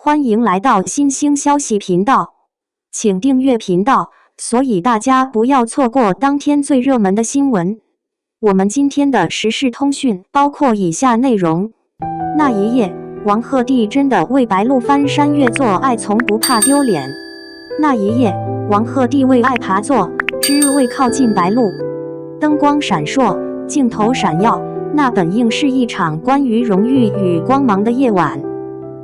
欢迎来到新兴消息频道，请订阅频道，所以大家不要错过当天最热门的新闻。我们今天的时事通讯包括以下内容：那一夜，王鹤棣真的为白鹿翻山越做爱，从不怕丢脸。那一夜，王鹤棣为爱爬座，只为靠近白鹿。灯光闪烁，镜头闪耀，那本应是一场关于荣誉与光芒的夜晚。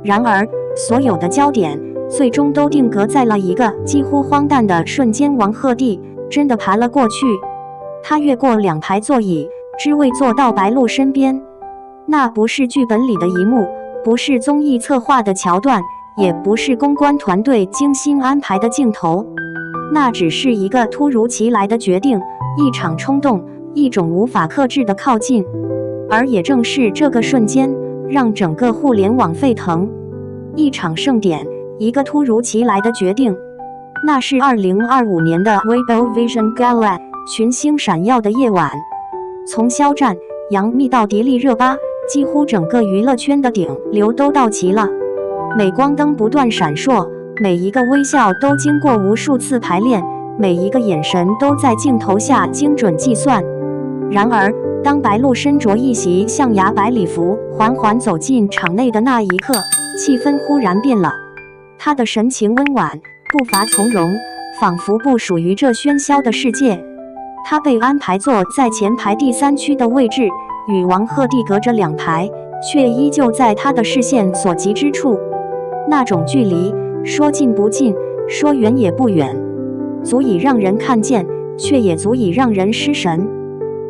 然而，所有的焦点最终都定格在了一个几乎荒诞的瞬间：王鹤棣真的爬了过去。他越过2排座椅，只为坐到白鹿身边。那不是剧本里的一幕，不是综艺策划的桥段，也不是公关团队精心安排的镜头，那只是一个突如其来的决定，一场冲动，一种无法克制的靠近。而也正是这个瞬间，让整个互联网沸腾。一场盛典，一个突如其来的决定。那是2025年的 Weibo Vision Gala， 群星闪耀的夜晚。从肖战、杨幂到迪丽热巴，几乎整个娱乐圈的顶流都到齐了。镁光灯不断闪烁，每一个微笑都经过无数次排练，每一个眼神都在镜头下精准计算。然而，当白鹿身着一袭象牙白礼服缓缓走进场内的那一刻，气氛忽然变了。她的神情温婉，步伐从容，仿佛不属于这喧嚣的世界。她被安排坐在前排第3区的位置，与王鹤棣隔着2排，却依旧在她的视线所及之处。那种距离，说近不近，说远也不远，足以让人看见，却也足以让人失神。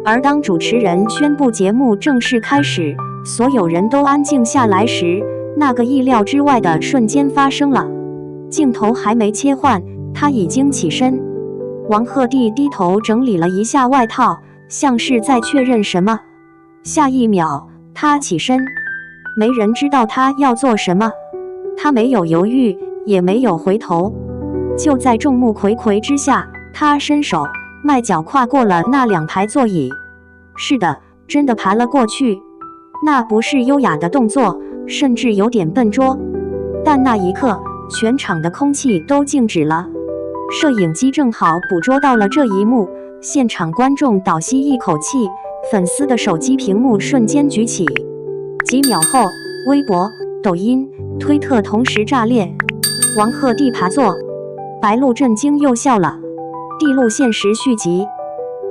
而当主持人宣布节目正式开始，所有人都安静下来时，那个意料之外的瞬间发生了。镜头还没切换，他已经起身。王鹤棣低头整理了一下外套，像是在确认什么。下一秒，他起身。没人知道他要做什么，他没有犹豫，也没有回头。就在众目睽睽之下，他伸手迈脚跨过了那2排座椅。是的，真的爬了过去。那不是优雅的动作，甚至有点笨拙。但那一刻，全场的空气都静止了。摄影机正好捕捉到了这一幕，现场观众倒吸一口气，粉丝的手机屏幕瞬间举起。几秒后，微博、抖音、推特同时炸裂。王鹤棣爬座，白鹿震惊又笑了。地路限时续集，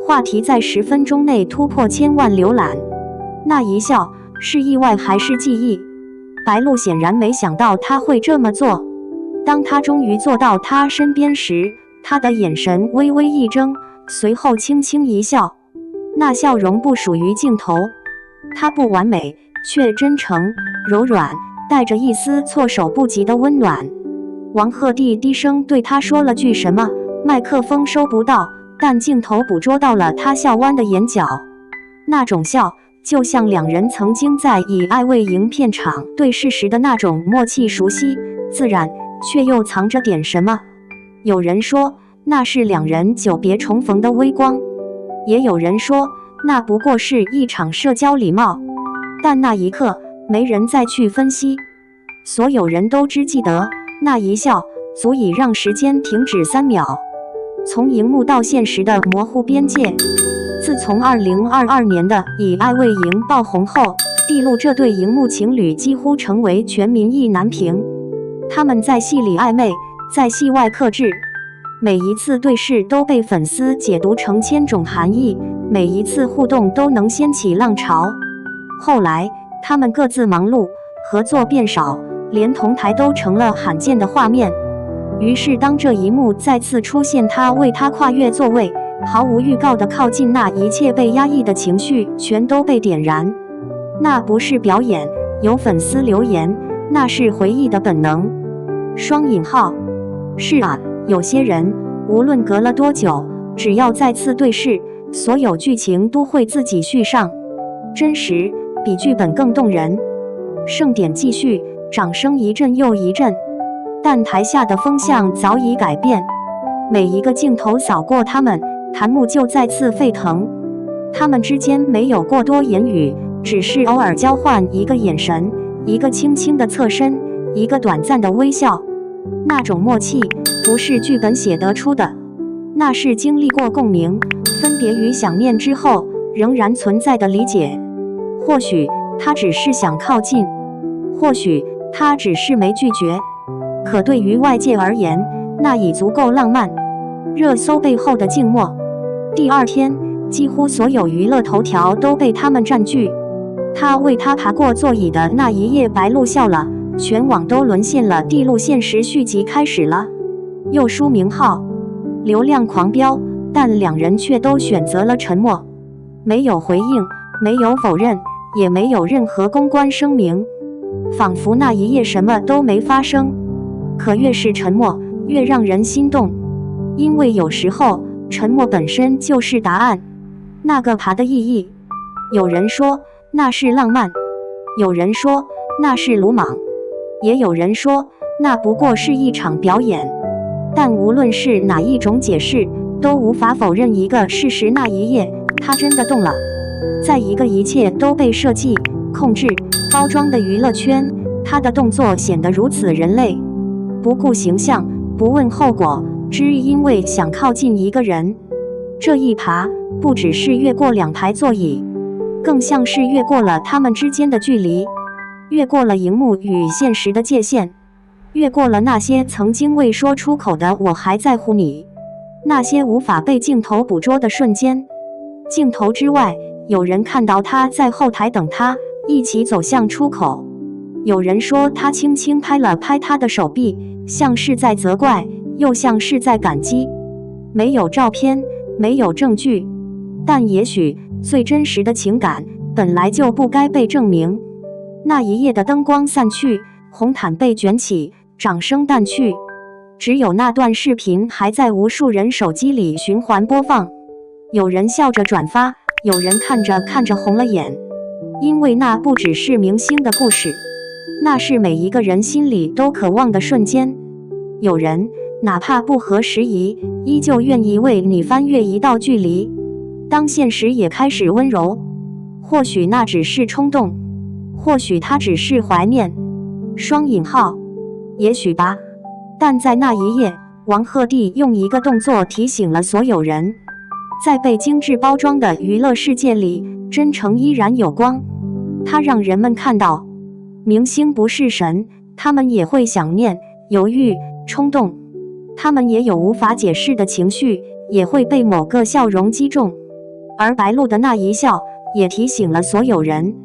话题在10分钟内突破1000万浏览。那一笑，是意外还是记忆？白鹿显然没想到他会这么做。当他终于坐到他身边时，他的眼神微微一怔，随后轻轻一笑。那笑容不属于镜头，它不完美，却真诚、柔软，带着一丝措手不及的温暖。王鹤棣低声对他说了句什么，麦克风收不到，但镜头捕捉到了他笑弯的眼角。那种笑，就像2人曾经在以爱为营片场对视时的那种默契、熟悉、自然，却又藏着点什么。有人说，那是2人久别重逢的微光，也有人说，那不过是一场社交礼貌。但那一刻，没人再去分析，所有人都只记得那一笑，足以让时间停止3秒。从荧幕到现实的模糊边界。自从2022年的以爱为营爆红后，地鹿这对荧幕情侣几乎成为全民意难平。他们在戏里暧昧，在戏外克制，每一次对视都被粉丝解读成1000种含义，每一次互动都能掀起浪潮。后来，他们各自忙碌，合作变少，连同台都成了罕见的画面。于是当这一幕再次出现，他为她跨越座位，毫无预告地靠近，那一切被压抑的情绪全都被点燃。那不是表演，有粉丝留言，那是回忆的本能。双引号。是啊，有些人，无论隔了多久，只要再次对视，所有剧情都会自己续上。真实，比剧本更动人。盛典继续，掌声一阵又一阵。但台下的风向早已改变，每一个镜头扫过他们，弹幕就再次沸腾。他们之间没有过多言语，只是偶尔交换一个眼神，一个轻轻的侧身，一个短暂的微笑。那种默契不是剧本写得出的，那是经历过共鸣、分别与想念之后仍然存在的理解。或许他只是想靠近，或许他只是没拒绝，可对于外界而言，那已足够浪漫。热搜背后的静默。第二天，几乎所有娱乐头条都被他们占据。他为他爬过座椅的那一夜，白鹿笑了，全网都沦陷了。地路现实续集开始了，又书名号，流量狂飙，但两人却都选择了沉默，没有回应，没有否认，也没有任何公关声明，仿佛那一夜什么都没发生。可越是沉默，越让人心动，因为有时候沉默本身就是答案。那个爬的意义，有人说那是浪漫，有人说那是鲁莽，也有人说那不过是一场表演。但无论是哪一种解释，都无法否认一个事实：那一夜他真的动了。在一个一切都被设计、控制、包装的娱乐圈，他的动作显得如此人类，不顾形象，不问后果，只因为想靠近一个人。这一爬不只是越过2排座椅，更像是越过了他们之间的距离，越过了荧幕与现实的界限，越过了那些曾经未说出口的我还在乎你，那些无法被镜头捕捉的瞬间。镜头之外，有人看到他在后台等他，一起走向出口。有人说他轻轻拍了拍他的手臂，像是在责怪，又像是在感激。没有照片，没有证据，但也许最真实的情感本来就不该被证明。那一夜的灯光散去，红毯被卷起，掌声淡去，只有那段视频还在无数人手机里循环播放。有人笑着转发，有人看着看着红了眼，因为那不只是明星的故事，那是每一个人心里都渴望的瞬间。有人哪怕不合时宜，依旧愿意为你翻越一道距离，当现实也开始温柔。或许那只是冲动，或许他只是怀念，双引号，也许吧。但在那一夜，王鹤棣用一个动作提醒了所有人，在被精致包装的娱乐世界里，真诚依然有光。他让人们看到，明星不是神，他们也会想念、犹豫、冲动，他们也有无法解释的情绪，也会被某个笑容击中。而白鹿的那一笑，也提醒了所有人，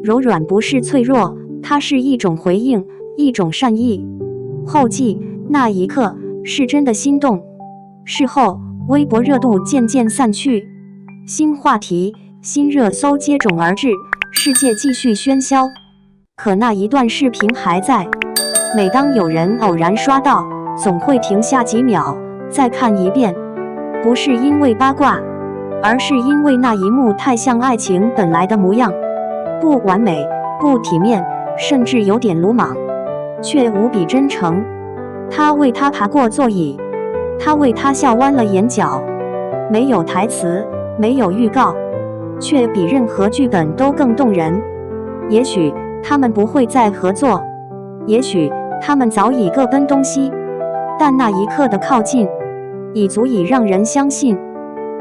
柔软不是脆弱，它是一种回应，一种善意。后记，那一刻是真的心动。事后，微博热度渐渐散去，新话题、新热搜接踵而至，世界继续喧嚣。可那一段视频还在，每当有人偶然刷到，总会停下几秒，再看一遍。不是因为八卦，而是因为那一幕太像爱情本来的模样，不完美，不体面，甚至有点鲁莽，却无比真诚。他为他爬过座椅，他为他笑弯了眼角，没有台词，没有预告，却比任何剧本都更动人。也许他们不会再合作，也许他们早已各奔东西，但那一刻的靠近，已足以让人相信，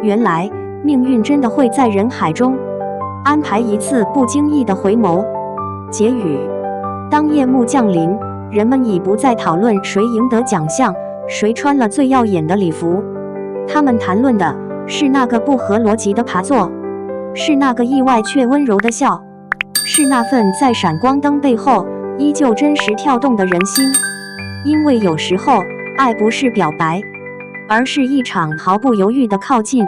原来命运真的会在人海中安排一次不经意的回眸。结语：当夜幕降临，人们已不再讨论谁赢得奖项，谁穿了最耀眼的礼服，他们谈论的是那个不合逻辑的爬座，是那个意外却温柔的笑，是那份在闪光灯背后依旧真实跳动的人心。因为有时候，爱不是表白，而是一场毫不犹豫的靠近。